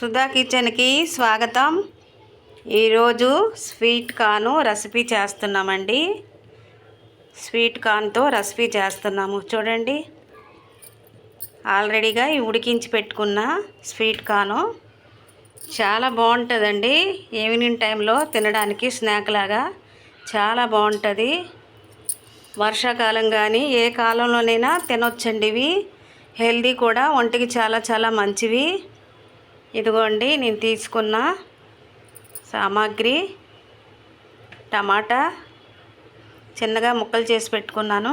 సుధా కిచెన్కి స్వాగతం. ఈరోజు స్వీట్ కార్న్ రెసిపీ చేస్తున్నామండి. స్వీట్ కార్న్తో రెసిపీ చేస్తున్నాము. చూడండి, ఆల్రెడీగా ఉడికించి పెట్టుకున్న స్వీట్ కార్న్ చాలా బాగుంటుందండి. ఈవినింగ్ టైంలో తినడానికి స్నాక్ లాగా చాలా బాగుంటుంది. వర్షాకాలం కానీ ఏ కాలంలోనైనా తినొచ్చండి. ఇవి హెల్దీ కూడా, ఒంటికి చాలా చాలా మంచివి. ఇదిగోండి, నేను తీసుకున్న సామాగ్రి: టమాటా చిన్నగా ముక్కలు చేసి పెట్టుకున్నాను,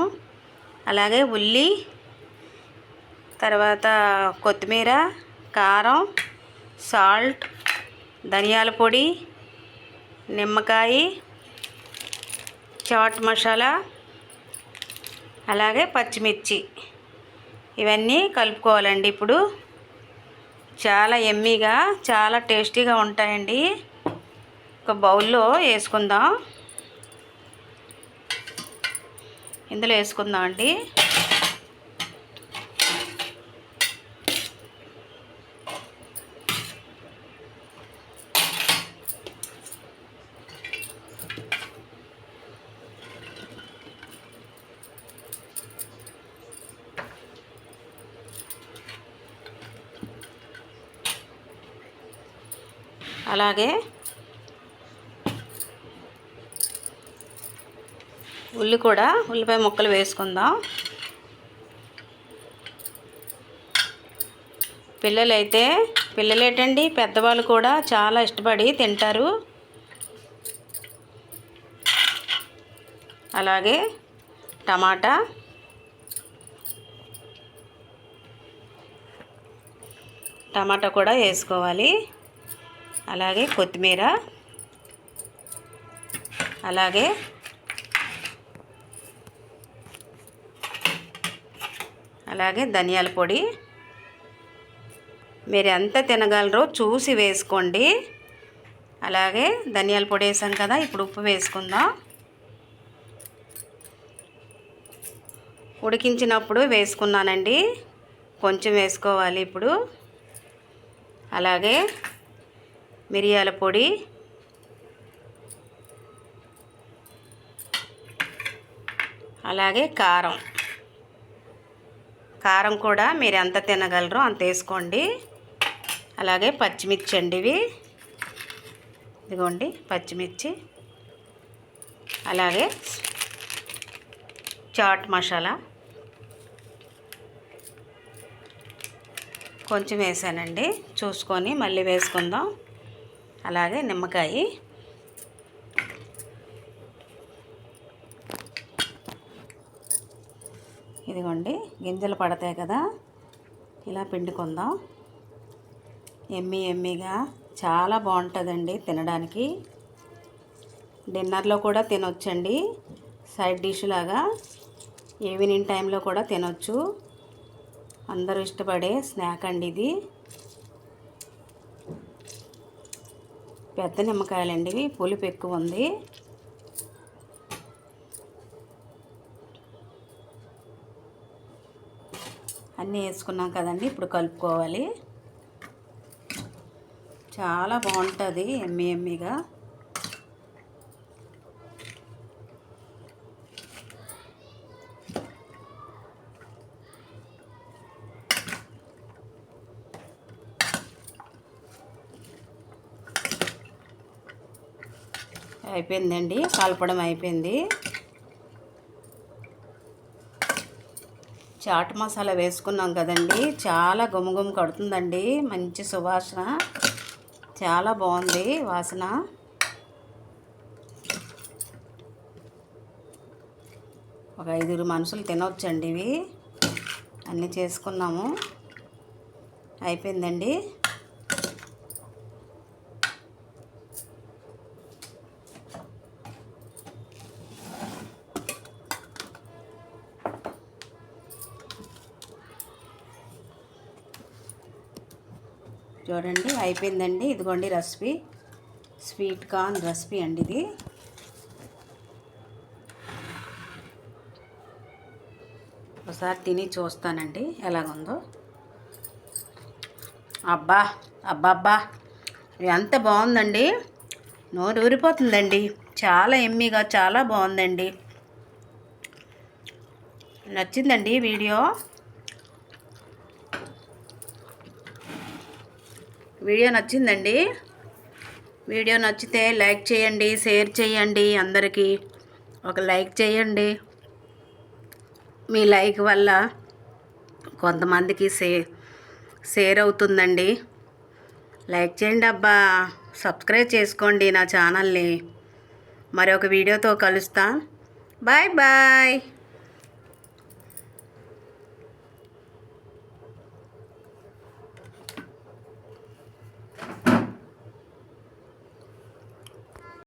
అలాగే ఉల్లి, తర్వాత కొత్తిమీర, కారం, సాల్ట్, ధనియాల పొడి, నిమ్మకాయ, చాట్ మసాలా, అలాగే పచ్చిమిర్చి. ఇవన్నీ కలుపుకోవాలండి. ఇప్పుడు చాలా యమ్మీగా, చాలా టేస్టీగా ఉంటాయండి. ఒక బౌల్లో వేసుకుందాం. ఇందులో వేసుకుందాం అండి. అలాగే ఉల్లిపాయ ముక్కలు వేసుకుందాం. పిల్లలేటండి, పెద్దవాళ్ళు కూడా చాలా ఇష్టపడి తింటారు. అలాగే టమాటా, కూడా వేసుకోవాలి. అలాగే కొత్తిమీర, అలాగే ధనియాల పొడి. మీరు ఎంత తినగలరో చూసి వేసుకోండి. అలాగే ధనియాల పొడి వేసాం కదా, ఇప్పుడు ఉప్పు వేసుకుందాం. ఉడికించినప్పుడు వేసుకున్నానండి, కొంచెం వేసుకోవాలి ఇప్పుడు. అలాగే మిరియాల పొడి, అలాగే కారం కూడా మీరు ఎంత తినగలరో అంత వేసుకోండి. అలాగే పచ్చిమిర్చి అండి, ఇదిగోండి పచ్చిమిర్చి. అలాగే చాట్ మసాలా కొంచెం వేసానండి, చూసుకొని మళ్ళీ వేసుకుందాం. అలాగే నిమ్మకాయ, ఇదిగోండి గింజలు పడతాయి కదా, ఇలా పిండుకుందాం. ఎమ్మీగా చాలా బాగుంటుందండి తినడానికి. డిన్నర్లో కూడా తినొచ్చండి, సైడ్ డిష్ లాగా. ఈవినింగ్ టైంలో కూడా తినొచ్చు. అందరూ ఇష్టపడే స్నాక్ అండి ఇది. పెద్ద నిమ్మకాయలండి ఇవి, పులుపు ఎక్కువ ఉంది. అన్నీ వేసుకున్నాం కదండి, ఇప్పుడు కలుపుకోవాలి. చాలా బాగుంటుంది ఎమ్మీగా. అయిపోయిందండి, కలపడం అయిపోయింది. చాట్ మసాలా వేసుకున్నాం కదండి, చాలా గుమగుమ కడుతుందండి. మంచి సువాసన, చాలా బాగుంది వాసన. ఒక 5 మనుషులు తినవచ్చండి ఇవి. అన్నీ చేసుకున్నాము, అయిపోయిందండి. చూడండి, అయిపోయిందండి. ఇదిగోండి రెసిపీ, స్వీట్ కార్న్ రెసిపీ అండి ఇది. ఒకసారి తిని చూస్తానండి ఎలాగుందో. అబ్బా, అబ్బబ్బా ఎంత బాగుందండి, నోరు ఊరిపోతుందండి. చాలా ఎమ్మీగా చాలా బాగుందండి. నచ్చిందండి వీడియో నచ్చిందండి. వీడియో నచ్చితే లైక్ చేయండి, షేర్ చేయండి. అందరికీ ఒక లైక్ చేయండి. మీ లైక్ వల్ల కొంతమందికి షేర్ అవుతుందండి. లైక్ చేయండి అబ్బా. సబ్స్క్రైబ్ చేసుకోండి నా ఛానల్ని. మరొక వీడియోతో కలుస్తా. Bye bye.